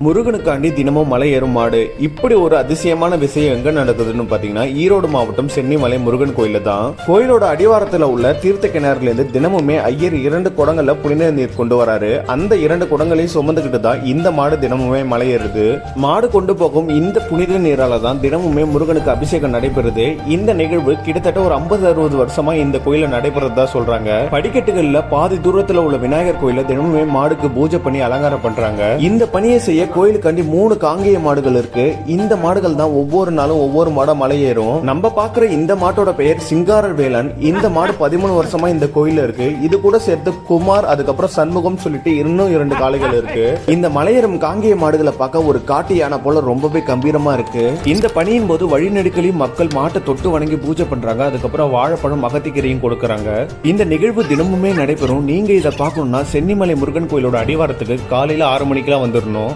முருகனுக்காண்டி தினமும் மலை ஏறும் மாடு. இப்படி ஒரு அதிசயமான விஷயம் எங்க நடக்குதுன்னு பாத்தீங்கன்னா ஈரோடு மாவட்டம் சென்னிமலை முருகன் கோயில தான். கோயிலோட அடிவாரத்துல உள்ள தீர்த்த கிணறுல இருந்து தினமுமே ஐயர் 2 குடங்கள்ல புனித நீர் கொண்டு வராரு. அந்த 2 குடங்களையும் சுமந்துகிட்டு தான் இந்த மாடு தினமுமே மலை ஏறுது. மாடு கொண்டு போகும் இந்த புனித நீரால தான் தினமுமே முருகனுக்கு அபிஷேகம் நடைபெறுது. இந்த நிகழ்வு கிட்டத்தட்ட ஒரு 50-60 வருஷமா இந்த கோயில நடைபெறதா சொல்றாங்க. படிக்கட்டுகள்ல பாதி தூரத்துல உள்ள விநாயகர் கோயில தினமுமே மாடுக்கு பூஜை பண்ணி அலங்காரம் பண்றாங்க. இந்த பணியை செய்ய கோயிலுக்காண்டி 3 காங்கேய மாடுகள் இருக்கு. இந்த மாடுகள் தான் ஒவ்வொரு நாளும் ஒவ்வொரு மாடா மலை ஏறும். நம்ம பாக்குற இந்த மாட்டோட பெயர் சிங்கார வேலன். இந்த மாடு 13 வருஷமா இந்த கோயில இருக்கு. இது கூட சேர்த்து குமார், அதுக்கப்புறம் சண்முகம் சொல்லிட்டு இன்னும் 2 காளைகள் இருக்கு. இந்த மலையேறும் காங்கேய மாடுகளை பார்க்க ஒரு காட்டு யானை போல ரொம்பவே கம்பீரமா இருக்கு. இந்த பணியின் போது வழிநெடுக்கலையும் மக்கள் மாட்டை தொட்டு வணங்கி பூஜை பண்றாங்க. அதுக்கப்புறம் வாழைப்பழம் அகத்திக்கரையும் கொடுக்கறாங்க. இந்த நிகழ்வு தினமுமே நடைபெறும். நீங்க இதை பார்க்கணும்னா சென்னிமலை முருகன் கோயிலோட அடிவாரத்துக்கு காலையில 6 மணிக்கெல்லாம் வந்துடணும்.